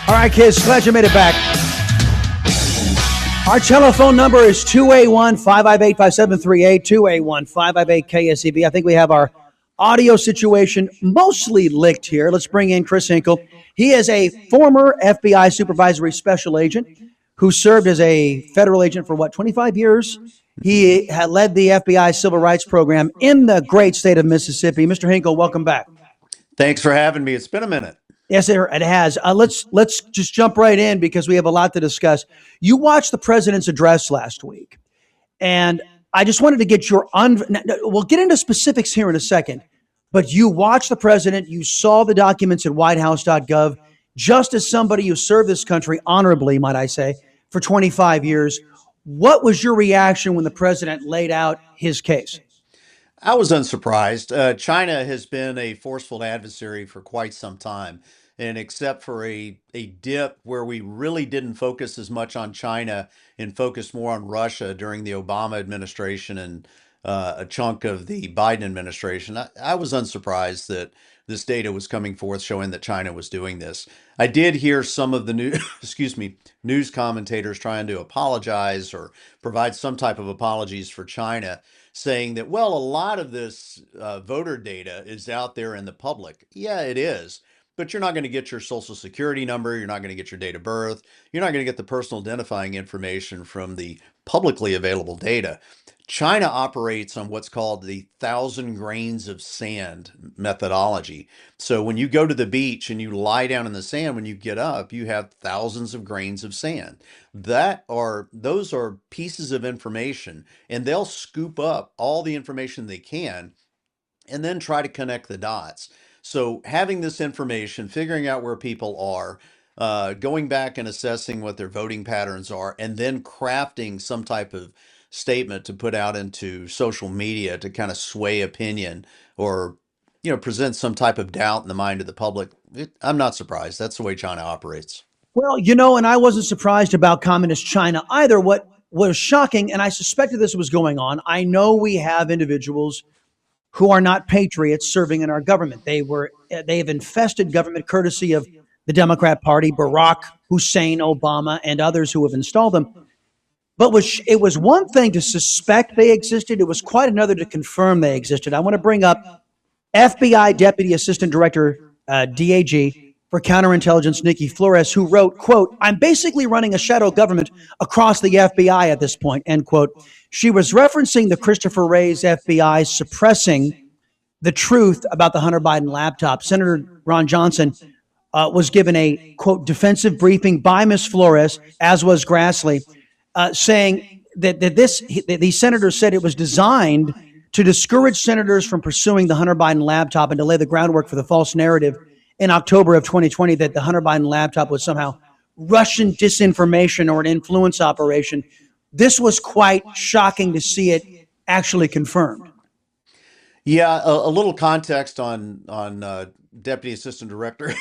All right, kids, glad you made it back. Our telephone number is 281-558-5738, 281-558-KSEV. I think we have our audio situation mostly licked here. Let's bring in Chris Hinkle. He is a former FBI supervisory special agent who served as a federal agent for, 25 years? He had led the FBI civil rights program in the great state of Mississippi. Mr. Hinkle, welcome back. Thanks for having me. It's been a minute. Yes, it has. Let's just jump right in because we have a lot to discuss. You watched the president's address last week, and I just wanted to get your we'll get into specifics here in a second, but you watched the president, you saw the documents at whitehouse.gov, just as somebody who served this country honorably, might I say, for 25 years. What was your reaction when the president laid out his case? I was unsurprised. China has been a forceful adversary for quite some time. And except for a dip where we really didn't focus as much on China and focused more on Russia during the Obama administration and a chunk of the Biden administration, I was unsurprised that this data was coming forth showing that China was doing this. I did hear some of the news commentators trying to apologize or provide some type of apologies for China, saying that, well, a lot of this voter data is out there in the public. Yeah, it is. But you're not going to get your social security number. You're not going to get your date of birth. You're not going to get the personal identifying information from the publicly available data. China operates on what's called the 1,000 grains of sand methodology. So when you go to the beach and you lie down in the sand, when you get up, you have thousands of grains of sand. Those are pieces of information, and they'll scoop up all the information they can and then try to connect the dots. So having this information, figuring out where people are, going back and assessing what their voting patterns are, and then crafting some type of statement to put out into social media to kind of sway opinion or present some type of doubt in the mind of the public. I'm not surprised. That's the way China operates. Well, and I wasn't surprised about communist China either. What was shocking, and I suspected this was going on, I know we have individuals who are not patriots serving in our government. They have infested government courtesy of the Democrat Party, Barack Hussein Obama, and others who have installed them. But it was one thing to suspect they existed. It was quite another to confirm they existed. I want to bring up FBI Deputy Assistant Director, DAG, for Counterintelligence, Nikki Flores, who wrote, quote, "I'm basically running a shadow government across the FBI at this point," end quote. She was referencing the Christopher Wray's FBI suppressing the truth about the Hunter Biden laptop. Senator Ron Johnson was given a, quote, defensive briefing by Ms. Flores, as was Grassley, saying that the senators said it was designed to discourage senators from pursuing the Hunter Biden laptop and to lay the groundwork for the false narrative in October of 2020 that the Hunter Biden laptop was somehow Russian disinformation or an influence operation. This was quite shocking to see it actually confirmed. Yeah, a little context on Deputy Assistant Director,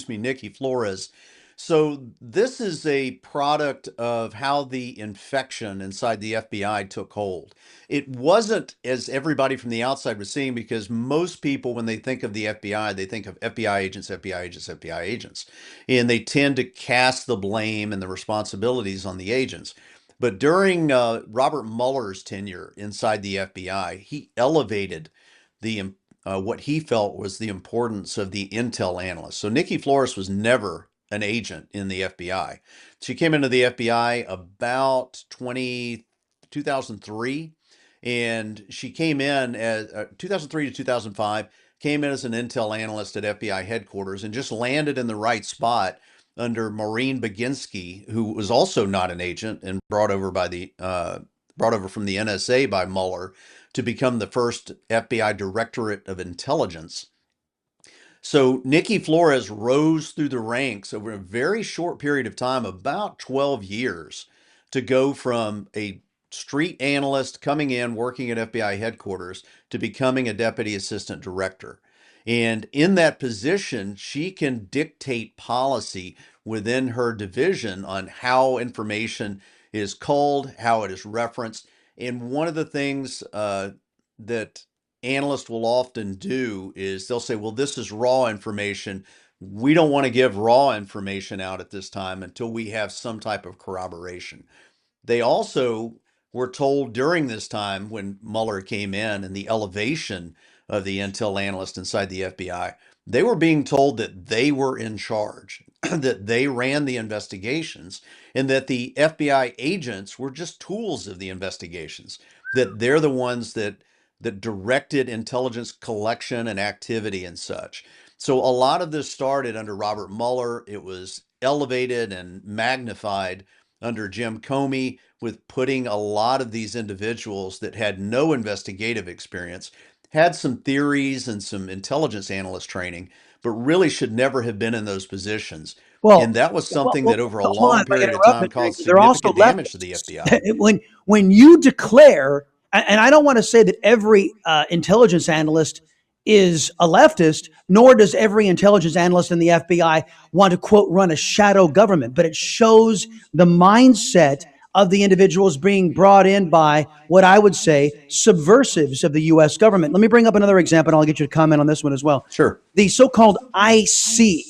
Nikki Flores. So this is a product of how the infection inside the FBI took hold. It wasn't as everybody from the outside was seeing, because most people, when they think of the FBI, they think of FBI agents, FBI agents, FBI agents. And they tend to cast the blame and the responsibilities on the agents. But during Robert Mueller's tenure inside the FBI, he elevated the what he felt was the importance of the intel analyst. So Nikki Flores was never an agent in the FBI. She came into the FBI about 2003, and she came in as 2003 to 2005, came in as an intel analyst at FBI headquarters and just landed in the right spot under Maureen Baginski, who was also not an agent and brought over from the NSA by Mueller to become the first FBI Directorate of Intelligence. So Nikki Flores rose through the ranks over a very short period of time, about 12 years, to go from a street analyst coming in, working at FBI headquarters, to becoming a deputy assistant director. And in that position, she can dictate policy within her division on how information is culled, how it is referenced. And one of the things that analysts will often do is they'll say, well, this is raw information, We don't want to give raw information out at this time until we have some type of corroboration. They also were told during this time when Mueller came in and the elevation of the intel analyst inside the FBI, they were being told that they were in charge, that they ran the investigations, and that the FBI agents were just tools of the investigations, that they're the ones that directed intelligence collection and activity and such. So a lot of this started under Robert Mueller. It was elevated and magnified under Jim Comey with putting a lot of these individuals that had no investigative experience, had some theories and some intelligence analyst training, but really should never have been in those positions. And Well, that was something that over a hold on long if I period of interrupt, time Mr. Green, caused because they're also significant damage to the leftists. FBI. when you declare, and I don't want to say that every intelligence analyst is a leftist, nor does every intelligence analyst in the FBI want to, quote, run a shadow government, but it shows the mindset of the individuals being brought in by what I would say subversives of the U.S. government. Let me bring up another example, and I'll get you to comment on this one as well. Sure. The so-called IC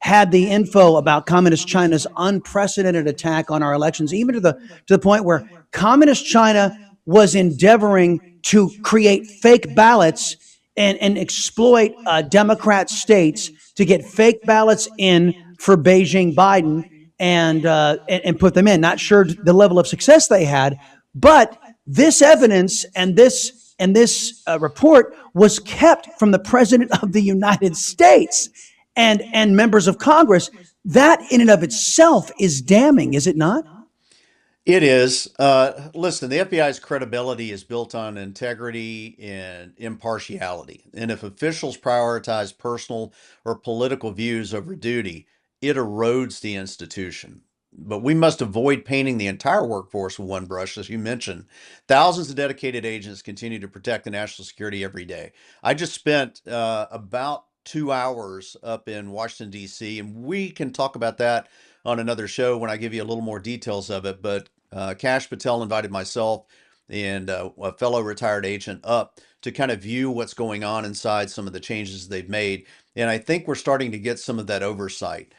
had the info about communist China's unprecedented attack on our elections, even to the point where communist China was endeavoring to create fake ballots and exploit Democrat states to get fake ballots in for Beijing Biden and put them in. Not sure the level of success they had, but this evidence and this report was kept from the president of the United States and members of Congress. That in and of itself is damning, is it not? It is. Listen, the FBI's credibility is built on integrity and impartiality. And if officials prioritize personal or political views over duty, it erodes the institution. But we must avoid painting the entire workforce with one brush, as you mentioned. Thousands of dedicated agents continue to protect the national security every day. I just spent about 2 hours up in Washington, D.C., and we can talk about that on another show when I give you a little more details of it. But Cash Patel invited myself and a fellow retired agent up to kind of view what's going on inside some of the changes they've made. And I think we're starting to get some of that oversight.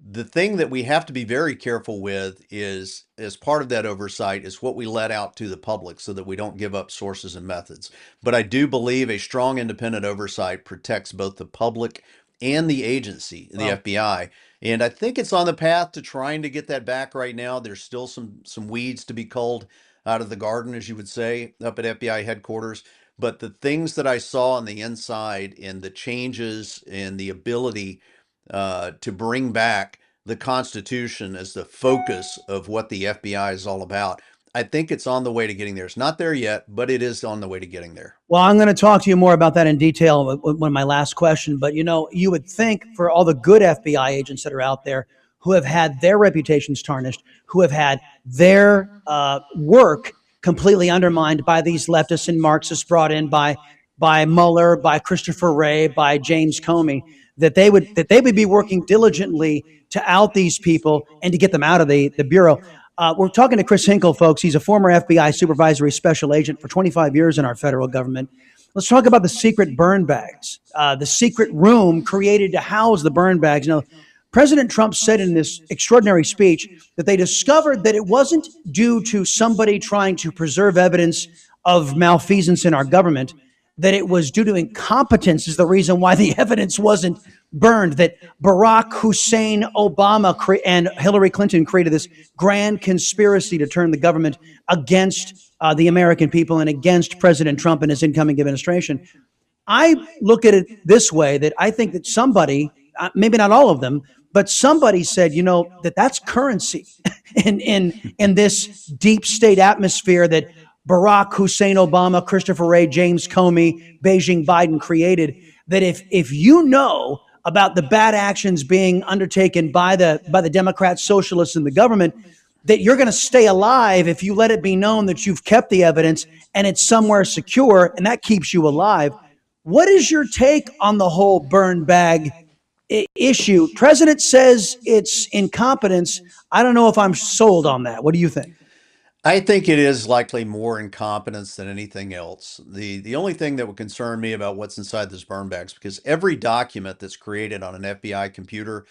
The thing that we have to be very careful with is, as part of that oversight, is what we let out to the public so that we don't give up sources and methods. But I do believe a strong independent oversight protects both the public and the agency, the FBI. And I think it's on the path to trying to get that back right now. There's still some weeds to be culled out of the garden, as you would say, up at FBI headquarters. But the things that I saw on the inside and the changes and the ability to bring back the Constitution as the focus of what the FBI is all about, I think it's on the way to getting there. It's not there yet, but it is on the way to getting there. Well, I'm going to talk to you more about that in detail when my last question. But you would think for all the good FBI agents that are out there who have had their reputations tarnished, who have had their work completely undermined by these leftists and Marxists brought in by Mueller, by Christopher Wray, by James Comey, that they would be working diligently to out these people and to get them out of the bureau. We're talking to Chris Hinkle, folks. He's a former FBI supervisory special agent for 25 years in our federal government. Let's talk about the secret burn bags, the secret room created to house the burn bags. President Trump said in this extraordinary speech that they discovered that it wasn't due to somebody trying to preserve evidence of malfeasance in our government, that it was due to incompetence is the reason why the evidence wasn't burned, that Barack Hussein Obama and Hillary Clinton created this grand conspiracy to turn the government against the American people and against President Trump and his incoming administration. I look at it this way, that I think that somebody, maybe not all of them, but somebody said, that's currency in this deep state atmosphere that Barack Hussein Obama, Christopher Wray, James Comey, Beijing Biden created, that if you know about the bad actions being undertaken by the Democrats, socialists, and the government, that you're going to stay alive if you let it be known that you've kept the evidence and it's somewhere secure, and that keeps you alive. What is your take on the whole burn bag issue? President says it's incompetence. I don't know if I'm sold on that. What do you think? I think it is likely more incompetence than anything else. The only thing that would concern me about what's inside those burn bags, because every document that's created on an FBI computer,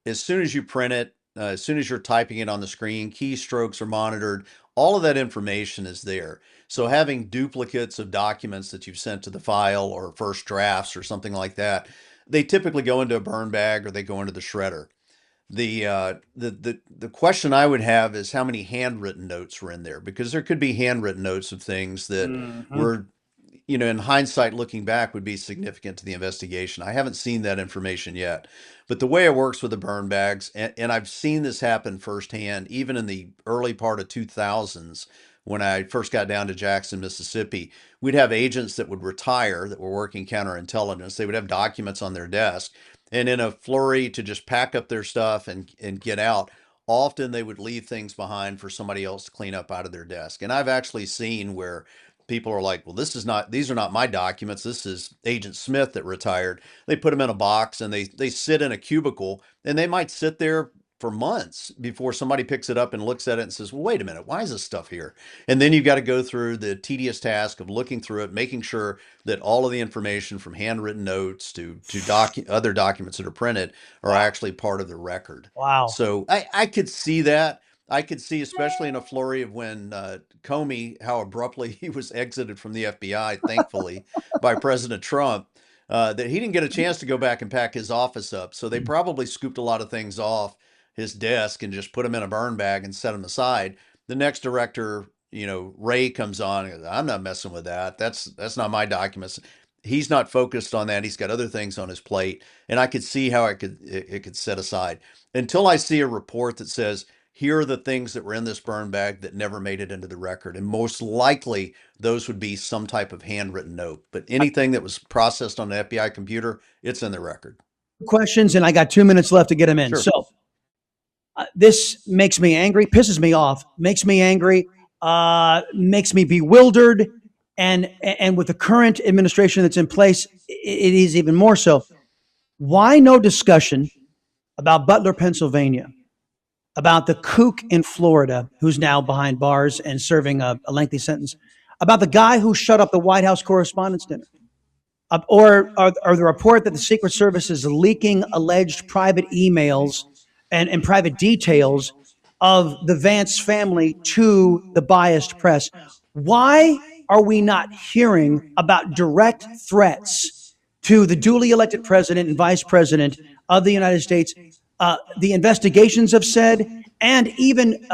as soon as you print it, as soon as you're typing it on the screen, keystrokes are monitored. All of that information is there. So having duplicates of documents that you've sent to the file or first drafts or something like that, they typically go into a burn bag or they go into the shredder. The question I would have is how many handwritten notes were in there, because there could be handwritten notes of things that Hmm. were, in hindsight, looking back, would be significant to the investigation. I haven't seen that information yet. But the way it works with the burn bags, and I've seen this happen firsthand, even in the early part of 2000s, when I first got down to Jackson, Mississippi, we'd have agents that would retire that were working counterintelligence. They would have documents on their desk. And in a flurry to just pack up their stuff and get out, often they would leave things behind for somebody else to clean up out of their desk. And I've actually seen where people are like, well, these are not my documents. This is Agent Smith that retired. They put them in a box and they sit in a cubicle, and they might sit there for months before somebody picks it up and looks at it and says, well, wait a minute, why is this stuff here? And then you've got to go through the tedious task of looking through it, making sure that all of the information from handwritten notes to other documents that are printed are Wow. actually part of the record. Wow. So I could see that. I could see, especially in a flurry of when Comey, how abruptly he was exited from the FBI, thankfully, by President Trump, that he didn't get a chance to go back and pack his office up. So they probably scooped a lot of things off his desk and just put them in a burn bag and set them aside. The next director, Ray comes on and goes, I'm not messing with that. That's not my documents. He's not focused on that. He's got other things on his plate, and I could see how it could set aside until I see a report that says here are the things that were in this burn bag that never made it into the record. And most likely, those would be some type of handwritten note. But anything that was processed on an FBI computer, it's in the record. Questions, and I got 2 minutes left to get them in. Sure. So this makes me angry, pisses me off, makes me angry, makes me bewildered, and with the current administration that's in place, it is even more so. Why no discussion about Butler, Pennsylvania, about the kook in Florida who's now behind bars and serving a lengthy sentence, about the guy who shut up the White House Correspondents' Dinner, or the report that the Secret Service is leaking alleged private emails and private details of the Vance family to the biased press. Why are we not hearing about direct threats to the duly elected president and vice president of the United States? The investigations have said, and even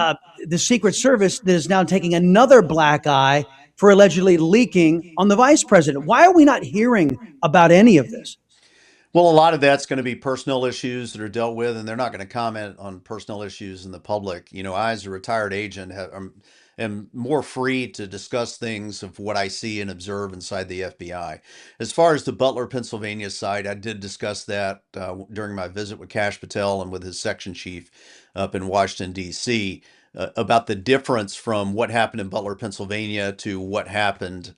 the Secret Service that is now taking another black eye for allegedly leaking on the vice president. Why are we not hearing about any of this? Well, a lot of that's going to be personnel issues that are dealt with, and they're not going to comment on personnel issues in the public. I, as a retired agent, am more free to discuss things of what I see and observe inside the FBI. As far as the Butler, Pennsylvania side, I did discuss that during my visit with Kash Patel and with his section chief up in Washington, D.C., about the difference from what happened in Butler, Pennsylvania to what happened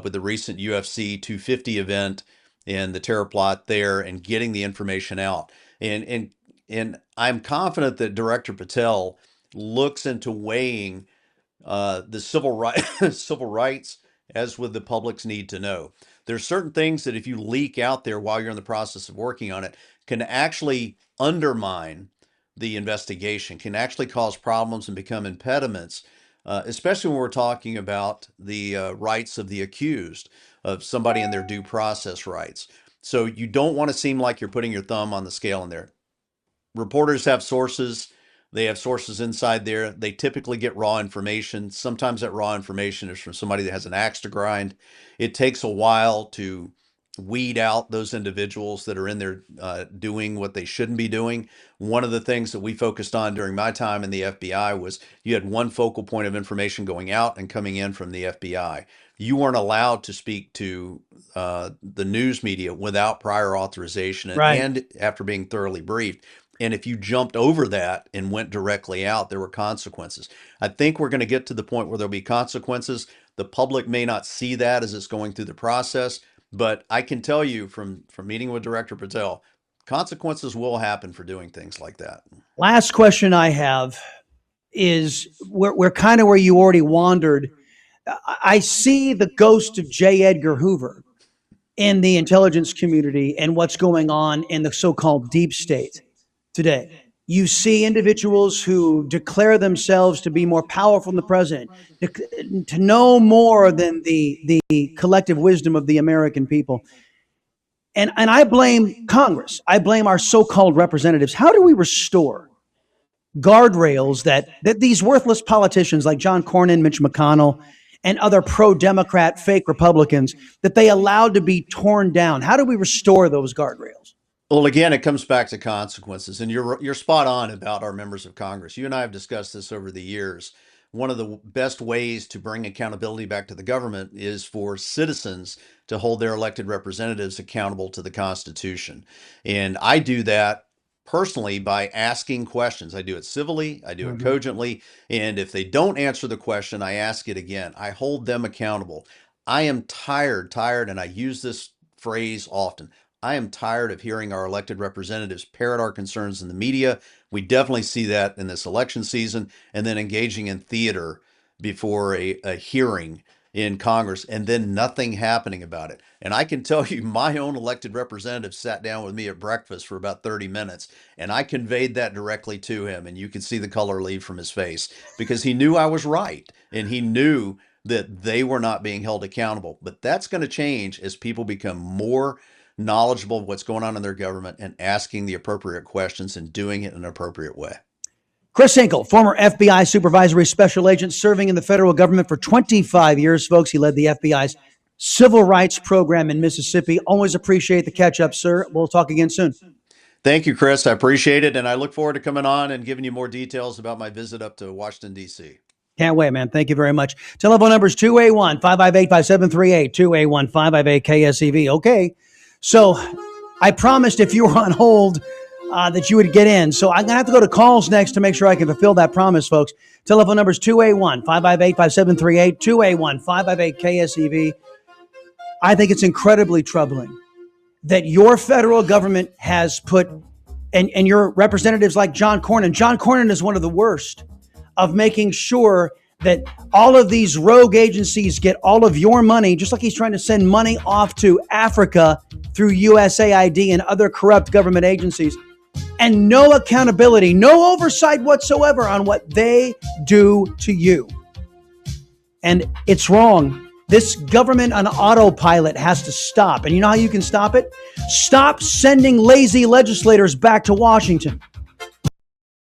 with the recent UFC 250 event and the terror plot there and getting the information out. And I'm confident that Director Patel looks into weighing the civil rights as with the public's need to know. There's certain things that if you leak out there while you're in the process of working on it can actually undermine the investigation, can actually cause problems and become impediments, especially when we're talking about the rights of the accused, of somebody in their due process rights. So you don't want to seem like you're putting your thumb on the scale in there. Reporters have sources. They have sources inside there. They typically get raw information. Sometimes that raw information is from somebody that has an axe to grind. It takes a while to weed out those individuals that are in there doing what they shouldn't be doing. One of the things that we focused on during my time in the FBI was you had one focal point of information going out and coming in from the FBI. You weren't allowed to speak to the news media without prior authorization Right. and after being thoroughly briefed. And if you jumped over that and went directly out, there were consequences. I think we're going to get to the point where there'll be consequences. The public may not see that as it's going through the process, but I can tell you from meeting with Director Patel, consequences will happen for doing things like that. Last question I have is we're kind of where you already wandered. I see the ghost of J. Edgar Hoover in the intelligence community and what's going on in the so-called deep state today. You see individuals who declare themselves to be more powerful than the president, to know more than the collective wisdom of the American people. And I blame Congress. I blame our so-called representatives. How do we restore guardrails that these worthless politicians like John Cornyn, Mitch McConnell, and other pro-Democrat fake Republicans, that they allowed to be torn down? How do we restore those guardrails? Well, again, it comes back to consequences, and you're spot on about our members of Congress. You and I have discussed this over the years. One of the best ways to bring accountability back to the government is for citizens to hold their elected representatives accountable to the Constitution. And I do that personally by asking questions. I do it civilly, I do it cogently, and if they don't answer the question, I ask it again. I hold them accountable. I am tired, and I use this phrase often. I am tired of hearing our elected representatives parrot our concerns in the media. We definitely see that in this election season, and then engaging in theater before a hearing in Congress, and then nothing happening about it. And I can tell you, my own elected representative sat down with me at breakfast for about 30 minutes, and I conveyed that directly to him, and you could see the color leave from his face, because he knew I was right, and he knew that they were not being held accountable. But that's going to change as people become more knowledgeable of what's going on in their government and asking the appropriate questions and doing it in an appropriate way. Chris Hinkle, former FBI supervisory special agent serving in the federal government for 25 years, folks. He led the FBI's civil rights program in Mississippi. Always appreciate the catch up, sir. We'll talk again soon. Thank you, Chris. I appreciate it. And I look forward to coming on and giving you more details about my visit up to Washington, D.C. Can't wait, man. Thank you very much. Telephone number is 281-558-5738, 281-558-KSEV. Okay. So I promised if you were on hold that you would get in. So I'm going to have to go to calls next to make sure I can fulfill that promise, folks. Telephone number is 281-558-5738, 281-558-KSEV. I think it's incredibly troubling that your federal government has put, and your representatives like John Cornyn. John Cornyn is one of the worst of making sure that all of these rogue agencies get all of your money, just like he's trying to send money off to Africa through USAID and other corrupt government agencies, and no accountability, no oversight whatsoever on what they do to you. And it's wrong. This government on autopilot has to stop. And you know how you can stop it? Stop sending lazy legislators back to Washington.